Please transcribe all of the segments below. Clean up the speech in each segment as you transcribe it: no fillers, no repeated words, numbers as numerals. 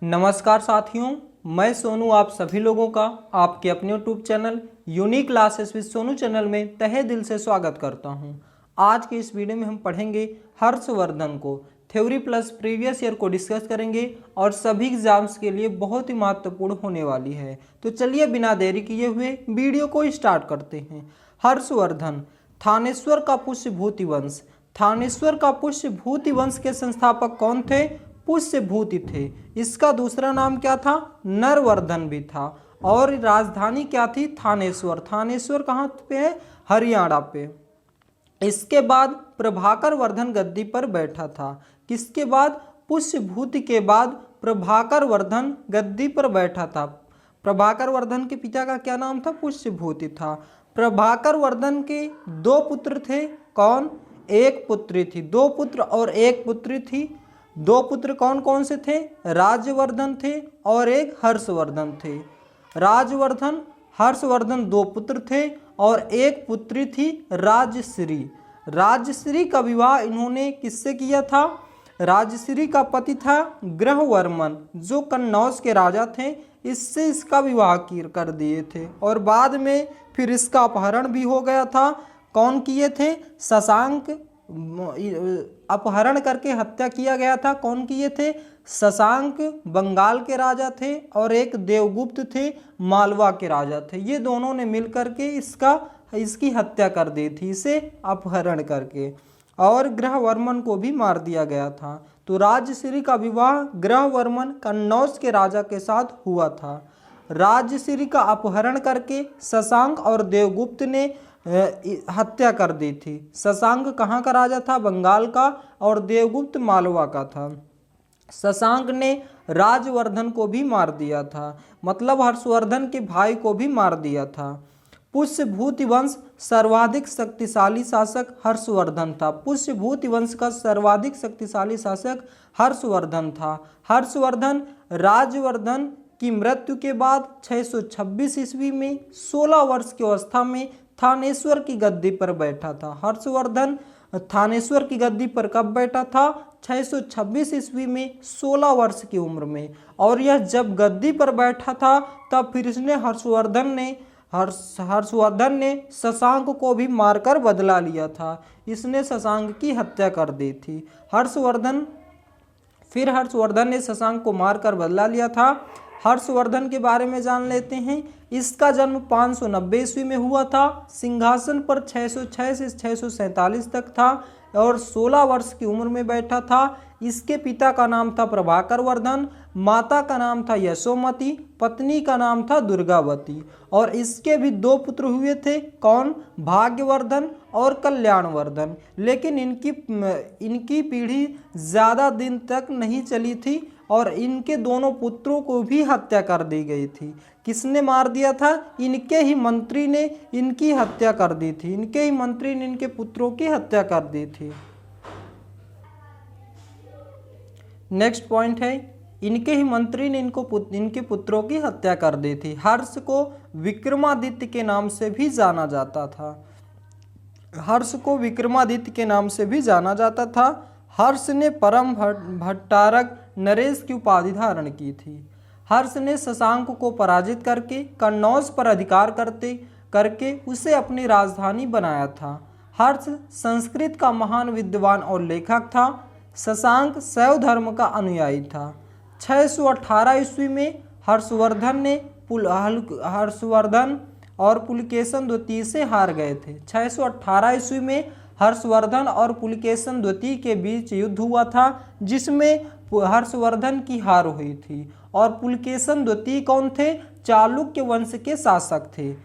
नमस्कार साथियों, मैं सोनू आप सभी लोगों का आपके अपने YouTube channel unique classes with Sonu channel में तहे दिल से स्वागत करता हूं। आज के इस वीडियो में हम पढ़ेंगे हर्षवर्धन को, थ्योरी प्लस प्रीवियस ईयर को डिस्कस करेंगे और सभी एग्जाम्स के लिए बहुत ही महत्वपूर्ण होने वाली है। तो चलिए बिना देरी किए हुए वीडियो को स्टार्ट करते हैं। हर्षवर्धन थानेश्वर का पुष्यभूति वंश। थानेश्वर का पुष्यभूति वंश के संस्थापक कौन थे? पुष्यभूति थे। इसका दूसरा नाम क्या था? नरवर्धन भी था। और राजधानी क्या थी? थानेश्वर। थानेश्वर कहाँ पे है? हरियाणा पे। इसके बाद प्रभाकर वर्धन गद्दी पर बैठा था। किसके बाद? पुष्यभूति के बाद प्रभाकर वर्धन गद्दी पर बैठा था। प्रभाकर वर्धन के पिता का क्या नाम था? पुष्यभूति था। प्रभाकर वर्धन के दो पुत्र थे। कौन? एक पुत्री थी। दो पुत्र और एक पुत्री थी। दो पुत्र कौन कौन से थे? राजवर्धन थे और एक हर्षवर्धन थे। राजवर्धन हर्षवर्धन दो पुत्र थे और एक पुत्री थी राजश्री। राजश्री का विवाह इन्होंने किससे किया था? राजश्री का पति था ग्रहवर्मन, जो कन्नौज के राजा थे। इससे इसका विवाह कर दिए थे और बाद में फिर इसका अपहरण भी हो गया था। कौन किए थे? शशांक। अपहरण करके हत्या किया गया था। कौन किए थे? शशांक बंगाल के राजा थे और एक देवगुप्त थे मालवा के राजा थे। ये दोनों ने मिलकर के इसकी हत्या कर दी थी, इसे अपहरण करके। और ग्रहवर्मन को भी मार दिया गया था। तो राजश्री का विवाह ग्रहवर्मन कन्नौज के राजा के साथ हुआ था। राजश्री का अपहरण करके शशांक और देवगुप्त ने हत्या कर दी थी। शशांक कहाँ का राजा था? बंगाल का। और देवगुप्त मालवा का था। शशांक ने राजवर्धन को भी मार दिया था, मतलब हर्षवर्धन के भाई को भी मार दिया था। पुष्यभूति वंश सर्वाधिक शक्तिशाली शासक हर्षवर्धन था। पुष्यभूति वंश का सर्वाधिक शक्तिशाली शासक हर्षवर्धन था। हर्षवर्धन राजवर्धन की मृत्यु के बाद 626 ईस्वी में 16 वर्ष की अवस्था में थानेश्वर की गद्दी पर बैठा था। हर्षवर्धन थानेश्वर की गद्दी पर कब बैठा था? 626 ईस्वी में 16 वर्ष की उम्र में। और यह जब गद्दी पर बैठा था तब फिर इसने हर्षवर्धन ने शशांक को भी मारकर बदला लिया था। इसने शशांक की हत्या कर दी थी। हर्षवर्धन ने शशांक को मारकर बदला लिया था। हर्षवर्धन के बारे में जान लेते हैं। इसका जन्म 590 ईस्वी में हुआ था। सिंहासन पर 606 से 647 तक था और 16 वर्ष की उम्र में बैठा था। इसके पिता का नाम था प्रभाकर वर्धन, माता का नाम था यशोमती, पत्नी का नाम था दुर्गावती। और इसके भी दो पुत्र हुए थे। कौन? भाग्यवर्धन और कल्याणवर्धन। लेकिन इनकी पीढ़ी ज़्यादा दिन तक नहीं चली थी और इनके दोनों पुत्रों को भी हत्या कर दी गई थी। किसने मार दिया था? इनके ही मंत्री ने इनकी हत्या कर दी थी। इनके ही मंत्री ने इनके पुत्रों की हत्या कर दी थी। नेक्स्ट पॉइंट है, इनके ही मंत्री ने इनके पुत्रों की हत्या कर दी थी। हर्ष को विक्रमादित्य के नाम से भी जाना जाता था। हर्ष को विक्रमादित्य के नाम से भी जाना जाता था। हर्ष ने परम भट्टारक नरेश की उपाधि धारण की थी। हर्ष ने शशांक को पराजित करके कन्नौज पर अधिकार करके उसे अपनी राजधानी बनाया था। हर्ष संस्कृत का महान विद्वान और लेखक था। शशांक शैव धर्म का अनुयायी था। 618 ईस्वी में हर्षवर्धन और पुलकेशन द्वितीय से हार गए थे। 618 ईस्वी में हर्षवर्धन और पुलकेशन द्वितीय के बीच युद्ध हुआ था, जिसमें हर्षवर्धन की हार हुई थी। और पुलकेशन द्वितीय कौन थे? चालुक्य वंश के शासक थे।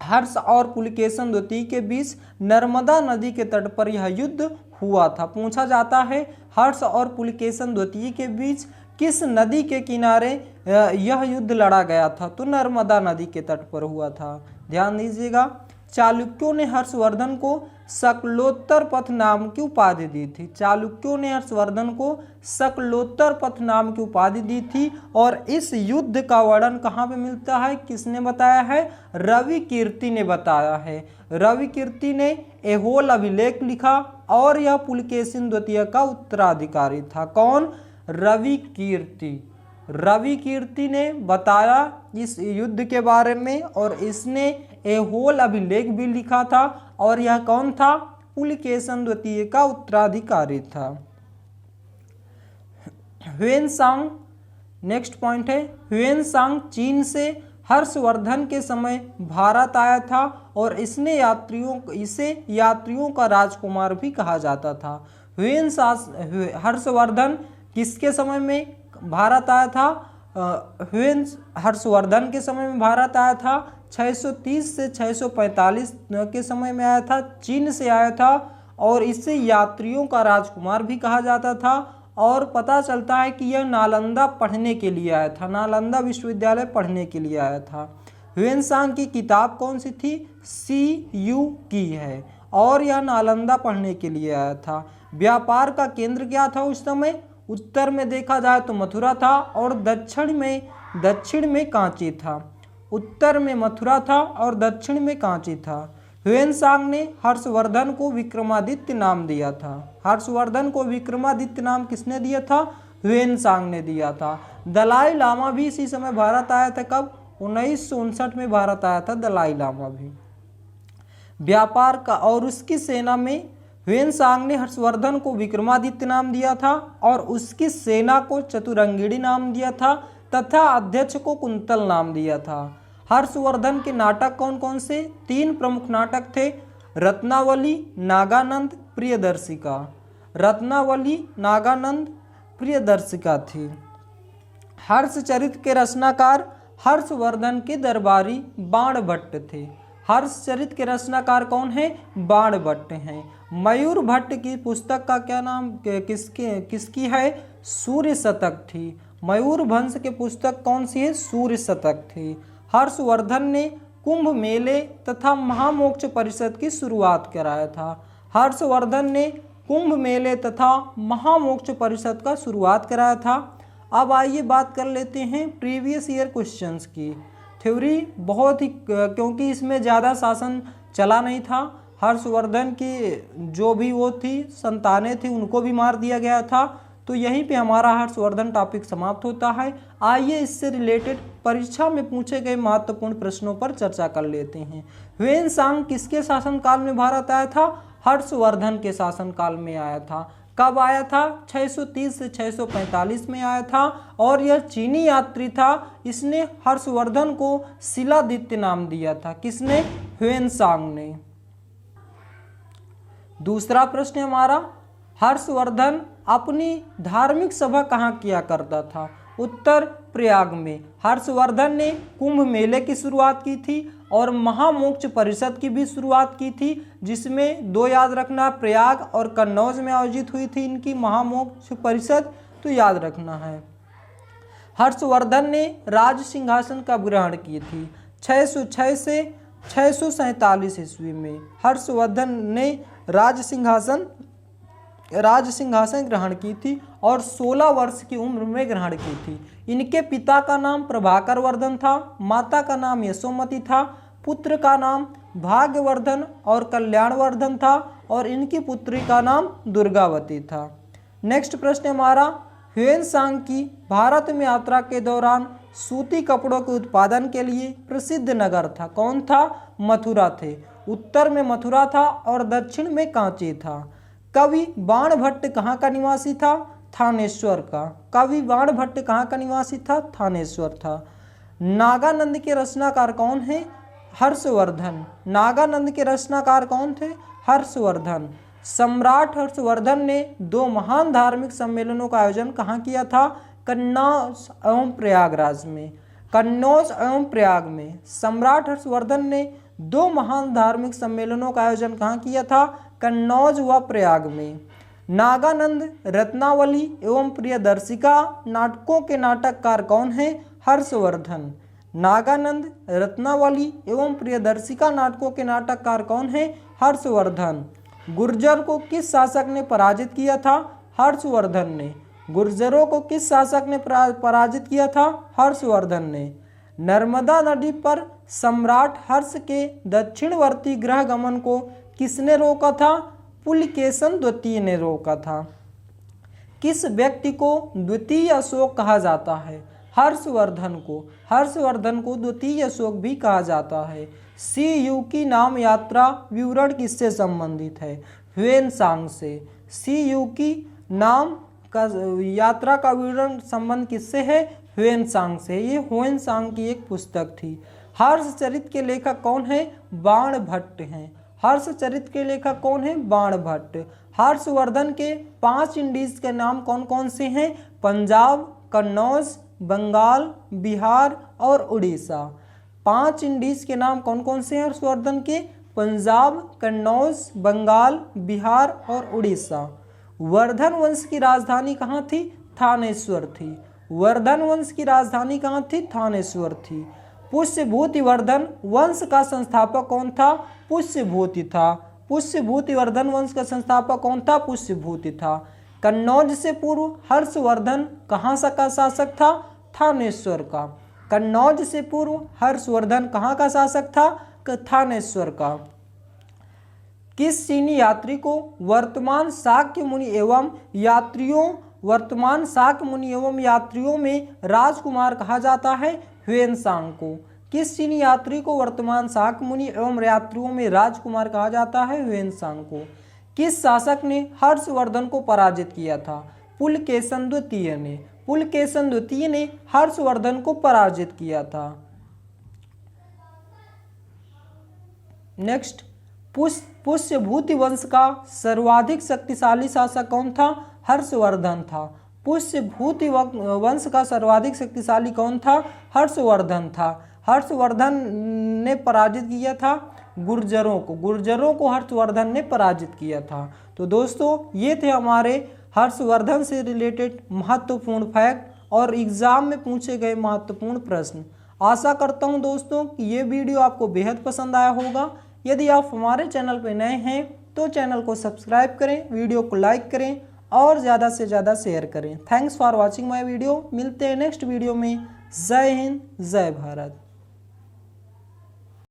हर्ष और पुलकेशन द्वितीय के बीच नर्मदा नदी के तट पर यह युद्ध हुआ था। पूछा जाता है हर्ष और पुलकेशन द्वितीय के बीच किस नदी के किनारे यह युद्ध लड़ा गया था? तो नर्मदा नदी के तट पर हुआ था। ध्यान दीजिएगा। चालुक्यों ने हर्षवर्धन को शकलोत्तर पथ नाम की उपाधि दी थी। चालुक्यों ने हर्षवर्धन को शकलोत्तर पथ नाम की उपाधि दी थी। और इस युद्ध का वर्णन कहाँ पे मिलता है? किसने बताया है? रवि कीर्ति ने बताया है। रवि कीर्ति ने एहोल अभिलेख लिखा और यह पुलकेशिन द्वितीय का उत्तराधिकारी था। कौन? रवि कीर्ति। रवि कीर्ति ने बताया इस युद्ध के बारे में और इसने ऐहोल अभिलेख भी लिखा था। और यह कौन था? पुलकेशन द्वितीय का उत्तराधिकारी था। ह्वेनसांग, नेक्स्ट पॉइंट है, ह्वेनसांग चीन से हर्षवर्धन के समय भारत आया था और इसे यात्रियों का राजकुमार भी कहा जाता था। हर्षवर्धन किसके समय में भारत आया था? हर्षवर्धन के समय में भारत आया था 630 से 645 के समय में आया था, चीन से आया था और इसे यात्रियों का राजकुमार भी कहा जाता था। और पता चलता है कि यह नालंदा पढ़ने के लिए आया था, नालंदा विश्वविद्यालय पढ़ने के लिए आया था। ह्वेनसांग की किताब कौन सी थी? CU की है और यह नालंदा पढ़ने के लिए आया था। व्यापार का केंद्र क्या था उस समय? उत्तर में देखा जाए तो मथुरा था और दक्षिण में कांची था। उत्तर में मथुरा था और दक्षिण में कांची था। ह्वेनसांग ने हर्षवर्धन को विक्रमादित्य नाम दिया था। हर्षवर्धन को विक्रमादित्य नाम किसने दिया था? ह्वेनसांग ने दिया था। दलाई लामा भी इसी समय भारत आया था। कब? 1959 में भारत आया था दलाई लामा भी। व्यापार का और उसकी सेना में ह्वेनसांग ने हर्षवर्धन को विक्रमादित्य नाम दिया था और उसकी सेना को चतुरंगिणी नाम दिया था तथा अध्यक्ष को कुंतल नाम दिया था। हर्षवर्धन के नाटक कौन कौन से? 3 प्रमुख नाटक थे, रत्नावली, नागानंद, प्रियदर्शिका। रत्नावली, नागानंद, प्रियदर्शिका थी। हर्षचरित के रचनाकार हर्षवर्धन के दरबारी बाणभट्ट थे। हर्षचरित के रचनाकार कौन है? बाणभट्ट हैं। मयूर भट्ट की पुस्तक का क्या नाम किसकी है? सूर्य शतक थी। मयूर वंश के पुस्तक कौन सी है? सूर्य शतक थी। हर्षवर्धन ने कुंभ मेले तथा महामोक्ष परिषद की शुरुआत कराया था। हर्षवर्धन ने कुंभ मेले तथा महामोक्ष परिषद का शुरुआत कराया था। अब आइए बात कर लेते हैं प्रीवियस ईयर क्वेश्चंस की। थ्योरी बहुत ही, क्योंकि इसमें ज़्यादा शासन चला नहीं था, हर्षवर्धन की जो भी वो थी संतानें थी उनको भी मार दिया गया था, तो यहीं पे हमारा हर्षवर्धन टॉपिक समाप्त होता है। आइए इससे रिलेटेड परीक्षा में पूछे गए महत्वपूर्ण प्रश्नों पर चर्चा कर लेते हैं। ह्वेनसांग किसके शासनकाल में भारत आया था? हर्षवर्धन के शासनकाल में आया था। कब आया था? 630 से 645 में आया था और यह चीनी यात्री था। इसने हर्षवर्धन को शिलादित्य नाम दिया था। किसने? ह्वेनसांग ने। दूसरा प्रश्न हमारा, हर्षवर्धन अपनी धार्मिक सभा कहाँ किया करता था? उत्तर, प्रयाग में। हर्षवर्धन ने कुंभ मेले की शुरुआत की थी और महामोक्ष परिषद की भी शुरुआत की थी, जिसमें 2 याद रखना, प्रयाग और कन्नौज में आयोजित हुई थी इनकी महामोक्ष परिषद, तो याद रखना है। हर्षवर्धन ने राज सिंहासन का ग्रहण की थी 606 से 647 ईस्वी में। हर्षवर्धन ने राज सिंहासन ग्रहण की थी और 16 वर्ष की उम्र में ग्रहण की थी। इनके पिता का नाम प्रभाकर वर्धन था, माता का नाम यशोमती था, पुत्र का नाम भाग्यवर्धन और कल्याणवर्धन था और इनकी पुत्री का नाम दुर्गावती था। नेक्स्ट प्रश्न हमारा, ह्वेनसांग की भारत में यात्रा के दौरान सूती कपड़ों के उत्पादन के लिए प्रसिद्ध नगर था। कौन था? मथुरा थे। उत्तर में मथुरा था और दक्षिण में कांची था। कवि बाणभट्ट कहाँ का निवासी था? थानेश्वर का। कवि बाणभट्ट कहाँ का निवासी था? थानेश्वर था। नागानंद के रचनाकार कौन है? हर्षवर्धन। नागानंद के रचनाकार कौन थे? हर्षवर्धन। सम्राट हर्षवर्धन ने 2 महान धार्मिक सम्मेलनों का आयोजन कहाँ किया था? कन्नौज एवं प्रयागराज में। कन्नौज एवं प्रयाग में सम्राट हर्षवर्धन ने 2 महान धार्मिक सम्मेलनों का आयोजन कहाँ किया था? कन्नौज व प्रयाग में। नागानंद रत्नावली एवं प्रियदर्शिका नाटकों के नाटककार कौन है? हर्षवर्धन। नागानंद रत्नावली एवं प्रियदर्शिका नाटकों के नाटककार कौन है? हर्षवर्धन। गुर्जर को किस शासक ने पराजित किया था? हर्षवर्धन ने। गुर्जरों को किस शासक ने पराजित किया था? हर्षवर्धन ने। नर्मदा नदी पर सम्राट हर्ष के दक्षिणवर्ती ग्रह गमन को किसने रोका था? पुलकेशन द्वितीय ने रोका था। किस व्यक्ति को द्वितीय अशोक कहा जाता है? हर्षवर्धन को द्वितीय अशोक भी कहा जाता है। CU की नाम यात्रा विवरण किससे संबंधित है? ह्वेनसांग से। CU की नाम का यात्रा का विवरण संबंध किससे है? ह्वेनसांग से। ये ह्वेनसांग की एक पुस्तक थी। हर्षचरित के लेखक कौन है? बाणभट्ट हैं। हर्षचरित के लेखक कौन है? बाणभट्ट। हर्षवर्धन के 5 इंडीज के नाम कौन कौन से हैं? पंजाब, कन्नौज, बंगाल, बिहार और उड़ीसा। 5 इंडीज के नाम कौन कौन से हैं हर्षवर्धन के? पंजाब, कन्नौज, बंगाल, बिहार और उड़ीसा। वर्धन वंश की राजधानी कहाँ थी? थानेश्वर थी। वर्धन वंश की राजधानी कहाँ थी? थानेश्वर थी। पुष्यभूतिवर्धन वंश का संस्थापक कौन था? पुष्यभूति था। पुष्यभूतिवर्धन वंश का संस्थापक कौन था? पुष्यभूति था। कन्नौज से पूर्व हर्षवर्धन कहाँ का शासक था? थानेश्वर का। कन्नौज से पूर्व हर्षवर्धन कहाँ का शासक था? थानेश्वर का। किस चीनी यात्री को वर्तमान शाक्य मुनि एवं यात्रियों में राजकुमार कहा जाता है? ह्वेनसांग को। किस चीनी यात्री को वर्तमान शाक्य मुनि एवं यात्रियों में राजकुमार कहा जाता है? ह्वेनसांग को। किस शासक ने हर्षवर्धन को पराजित किया था? पुलकेशन द्वितीय ने। पुलकेशन द्वितीय ने हर्षवर्धन को पराजित किया था। नेक्स्ट, पुष्यभूति वंश का सर्वाधिक शक्तिशाली शासक कौन था? हर्षवर्धन था। पुष्यभूति वंश का सर्वाधिक शक्तिशाली कौन था? हर्षवर्धन था। हर्षवर्धन ने पराजित किया था गुर्जरों को हर्षवर्धन ने पराजित किया था। तो दोस्तों, ये थे हमारे हर्षवर्धन से रिलेटेड महत्वपूर्ण फैक्ट और एग्जाम में पूछे गए महत्वपूर्ण प्रश्न। आशा करता हूं दोस्तों कि ये वीडियो आपको बेहद पसंद आया होगा। यदि आप हमारे चैनल पर नए हैं तो चैनल को सब्सक्राइब करें, वीडियो को लाइक करें और ज़्यादा से ज़्यादा शेयर करें। Thanks for watching my video. मिलते हैं नेक्स्ट वीडियो में। जय हिंद, जय भारत।